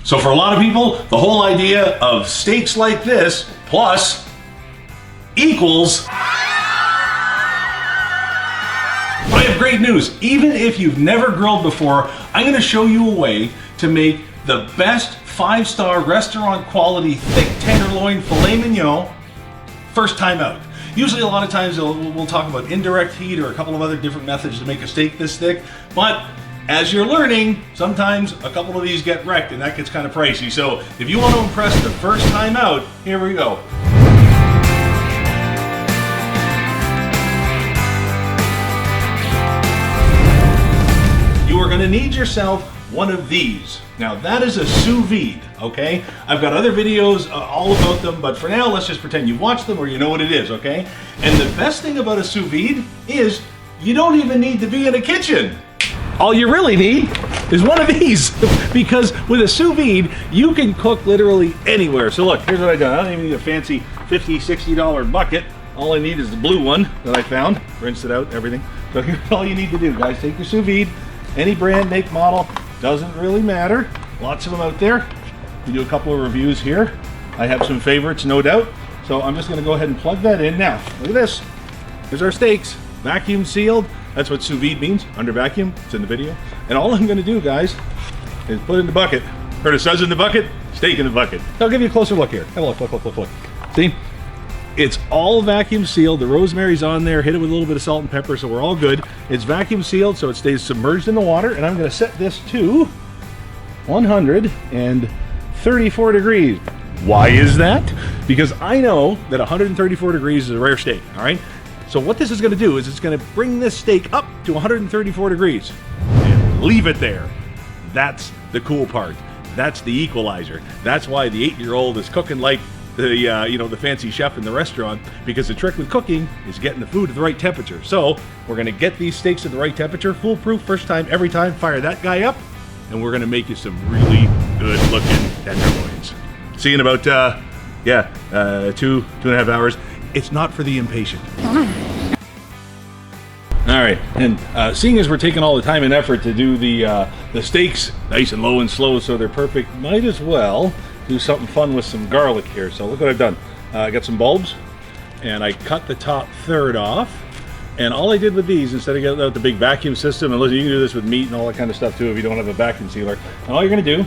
So for a lot of people, the whole idea of steaks like this plus equals... I have great news. Even if you've never grilled before, I'm going to show you a way to make the best 5-star restaurant quality thick tenderloin filet mignon first time out. Usually a lot of times we'll talk about indirect heat or a couple of other different methods to make a steak this thick, but as you're learning, sometimes a couple of these get wrecked and that gets kind of pricey. So if you want to impress the first time out, here we go. You are going to need yourself one of these. Now that is a sous vide, okay? I've got other videos all about them, but for now let's just pretend you watched them or you know what it is, okay? And the best thing about a sous vide is you don't even need to be in a kitchen. All you really need is one of these, because with a sous vide you can cook literally anywhere. So look, here's what I've done. I don't even need a fancy $50, $60 bucket. All I need is the blue one that I found, rinsed it out, everything. So here's all you need to do, guys. Take your sous vide, any brand, make, model, doesn't really matter. Lots of them out there. We do a couple of reviews here. I have some favorites, no doubt. So I'm just gonna go ahead and plug that in. Now, look at this. Here's our steaks, vacuum sealed. That's what sous vide means, under vacuum. It's in the video. And all I'm gonna do, guys, is put it in the bucket. Heard it says in the bucket, steak in the bucket. I'll give you a closer look here. Have a look, look. See? It's all vacuum sealed. The rosemary's on there. Hit it with a little bit of salt and pepper, so we're all good. It's vacuum sealed, so it stays submerged in the water. And I'm going to set this to 134 degrees. Why is that? Because I know that 134 degrees is a rare steak, all right? So what this is going to do is it's going to bring this steak up to 134 degrees and leave it there. That's the cool part. That's the equalizer. That's why the 8-year-old is cooking like the fancy chef in the restaurant, because the trick with cooking is getting the food at the right temperature. So we're going to get these steaks at the right temperature, foolproof, first time, every time. Fire that guy up, and we're going to make you some really good looking tenderloins. See you in about 2.5 hours. It's not for the impatient. All right, and seeing as we're taking all the time and effort to do the steaks nice and low and slow so they're perfect, might as well do something fun with some garlic here. So look what I've done. I got some bulbs, and I cut the top third off. And all I did with these, instead of getting out the big vacuum system, and listen, you can do this with meat and all that kind of stuff too if you don't have a vacuum sealer. And all you're gonna do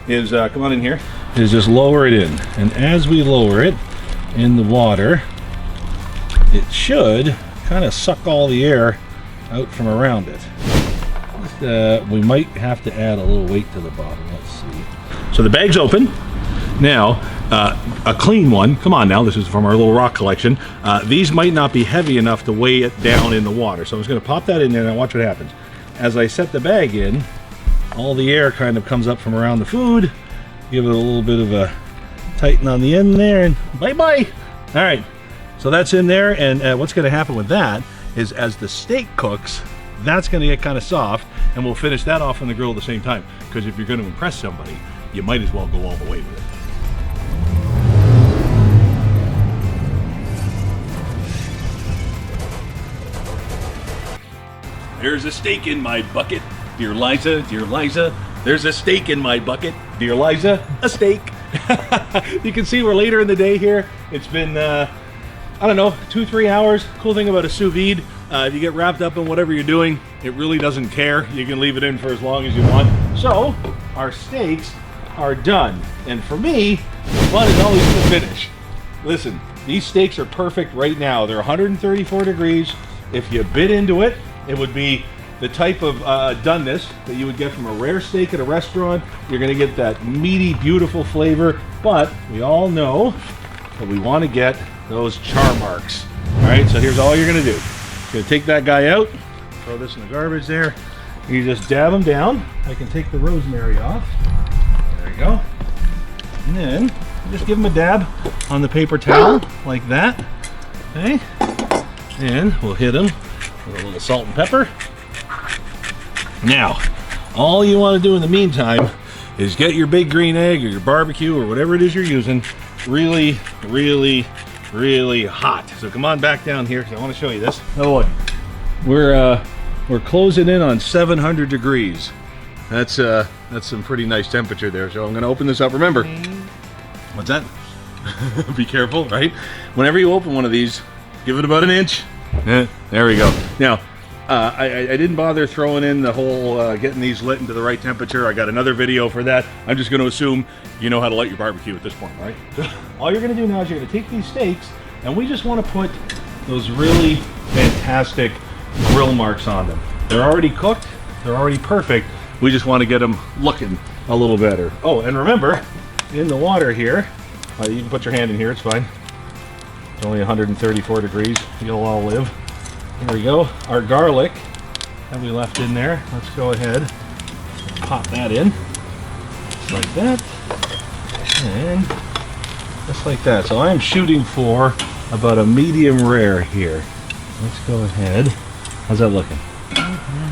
is, come on in here, is just lower it in. And as we lower it in the water, it should kind of suck all the air out from around it. We might have to add a little weight to the bottom. Let's see. So the bag's open. Now, a clean one, come on now, this is from our little rock collection. These might not be heavy enough to weigh it down in the water. So I'm just gonna pop that in there and watch what happens. As I set the bag in, all the air kind of comes up from around the food. Give it a little bit of a tighten on the end there, and bye-bye. All right, so that's in there, and what's gonna happen with that is as the steak cooks, that's gonna get kind of soft, and we'll finish that off on the grill at the same time. Because if you're gonna impress somebody, you might as well go all the way with it. There's a steak in my bucket, dear Liza, dear Liza. There's a steak in my bucket, dear Liza, a steak. You can see we're later in the day here. It's been, I don't know, 2-3 hours. Cool thing about a sous vide, if you get wrapped up in whatever you're doing, it really doesn't care. You can leave it in for as long as you want. So, our steaks are done. And for me, fun is always the finish. Listen, these steaks are perfect right now. They're 134 degrees. If you bit into it, it would be the type of doneness that you would get from a rare steak at a restaurant. You're gonna get that meaty, beautiful flavor, but we all know that we wanna get those char marks. All right, so here's all you're gonna do. You're gonna take that guy out, throw this in the garbage there, and you just dab them down. I can take the rosemary off. There you go. And then just give them a dab on the paper towel like that, okay? And we'll hit them with a little salt and pepper. Now, all you want to do in the meantime is get your big green egg or your barbecue or whatever it is you're using really, really, really hot. So come on back down here because I want to show you this. Oh look, we're closing in on 700 degrees. That's That's some pretty nice temperature there. So I'm gonna open this up. Remember, what's that? Be careful, right? Whenever you open one of these, give it about an inch. There we go. Now, I didn't bother throwing in the whole getting these lit into the right temperature. I got another video for that. I'm just going to assume you know how to light your barbecue at this point, right? All you're going to do now is you're going to take these steaks, and we just want to put those really fantastic grill marks on them. They're already cooked. They're already perfect. We just want to get them looking a little better. Oh, and remember, in the water here, you can put your hand in here. It's fine. It's only 134 degrees. You'll all live. Here we go. Our garlic that we left in there. Let's go ahead and pop that in. Just like that. And just like that. So I'm shooting for about a medium rare here. Let's go ahead. How's that looking?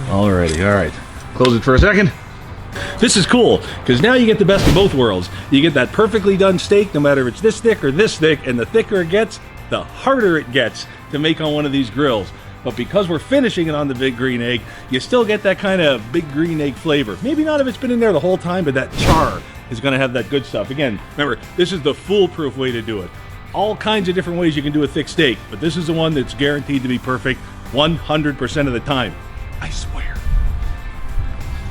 Alrighty, alright. Close it for a second. This is cool, because now you get the best of both worlds. You get that perfectly done steak, no matter if it's this thick or this thick, and the thicker it gets, the harder it gets to make on one of these grills. But because we're finishing it on the big green egg, you still get that kind of big green egg flavor. Maybe not if it's been in there the whole time, but that char is going to have that good stuff. Again, remember, this is the foolproof way to do it. All kinds of different ways you can do a thick steak, but this is the one that's guaranteed to be perfect 100% of the time. I swear.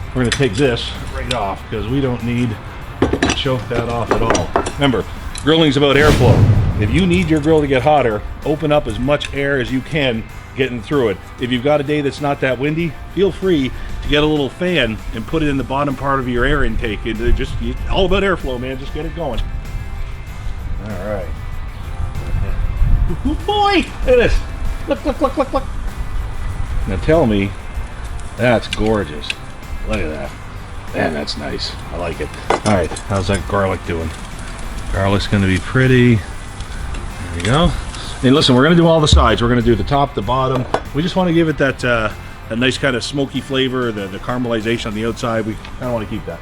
We're going to take this right off because we don't need to choke that off at all. Remember, grilling's about airflow. If you need your grill to get hotter, open up as much air as you can getting through it. If you've got a day that's not that windy, feel free to get a little fan and put it in the bottom part of your air intake. Just all about airflow, man. Just get it going. All right. Oh boy, look at this. Look, look, look, look, look. Now tell me, that's gorgeous. Look at that. Man, that's nice. I like it. All right, how's that garlic doing? Garlic's gonna be pretty. There we go. And listen, we're going to do all the sides. We're going to do the top, the bottom. We just want to give it that that nice kind of smoky flavor, the caramelization on the outside. We kind of want to keep that.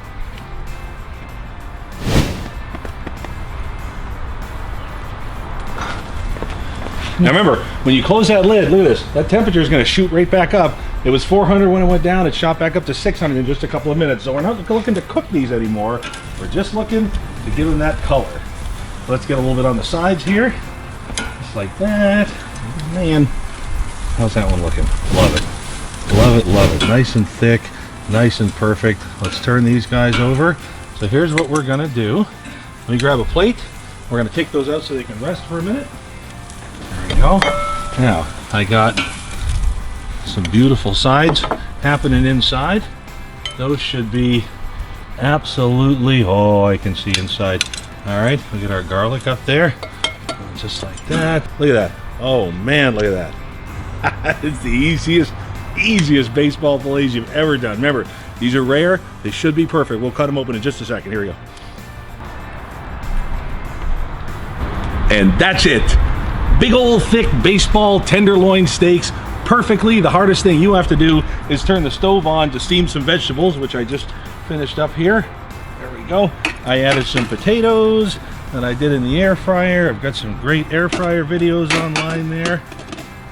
Now remember, when you close that lid, look at this. That temperature is going to shoot right back up. It was 400 when it went down. It shot back up to 600 in just a couple of minutes. So we're not looking to cook these anymore. We're just looking to give them that color. Let's get a little bit on the sides here. Like that. Man, how's that one looking? Love it. Love it, love it. Nice and thick, nice and perfect. Let's turn these guys over. So here's what we're gonna do. Let me grab a plate. We're gonna take those out so they can rest for a minute. There we go. Now, I got some beautiful sides happening inside. Those should be absolutely, oh, I can see inside. All right, we get our garlic up there. Just like that. Look at that. Oh man, look at that. It's the easiest baseball fillets you've ever done. Remember, these are rare. They should be perfect. We'll cut them open in just a second. Here we go. And that's it. Big old thick baseball tenderloin steaks. Perfectly. The hardest thing you have to do is turn the stove on to steam some vegetables, which I just finished up here. There we go. I added some potatoes that I did in the air fryer. I've got some great air fryer videos online there.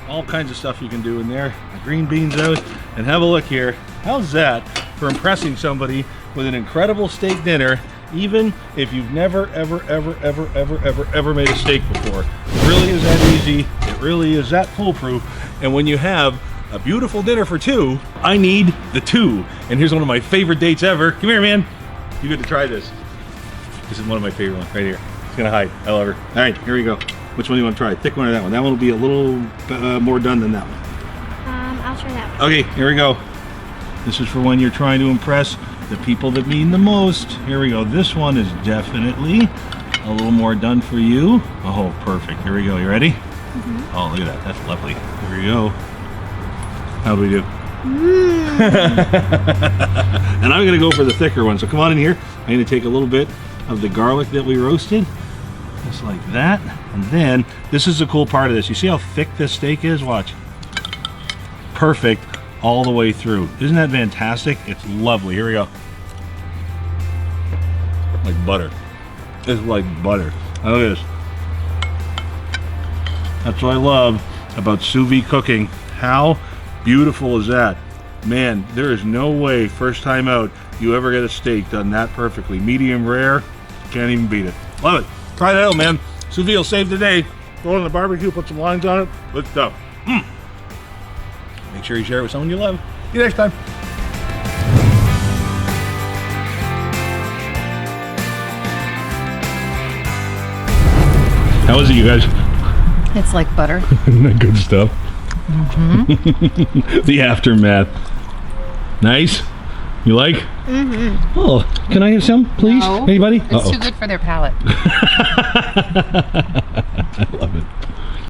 All kinds of stuff you can do in there. The green beans out, and have a look here. How's that for impressing somebody with an incredible steak dinner, even if you've never, ever made a steak before? It really is that easy. It really is that foolproof. And when you have a beautiful dinner for two, I need the two. And here's one of my favorite dates ever. Come here, man. You get to try this. This is one of my favorite ones right here. It's gonna hide. I love her. All right, here we go. Which one do you want to try? Thick one or that one? That one will be a little more done than that one. I'll try that one. Okay, here we go. This is for when you're trying to impress the people that mean the most. Here we go. This one is definitely a little more done for you. Oh, perfect. Here we go. You ready? Mm-hmm. Oh, look at that. That's lovely. Here we go. How do we do? And I'm gonna go for the thicker one. So come on in here. I'm gonna take a little bit of the garlic that we roasted, just like that. And then, this is the cool part of this. You see how thick this steak is? Watch. Perfect all the way through. Isn't that fantastic? It's lovely. Here we go. Like butter. It's like butter. Now look at this. That's what I love about sous vide cooking. How beautiful is that? Man, there is no way first time out you ever get a steak done that perfectly. Medium rare, can't even beat it. Love it. Try that out, man. Sous vide will save the day. Throw it on the barbecue, put some lines on it. Good stuff. Make sure you share it with someone you love. See you next time. How is it, you guys? It's like butter. Isn't that good stuff? The aftermath. Nice? You like? Oh, can I have some, please? No. Anybody? It's too good for their palate. I love it.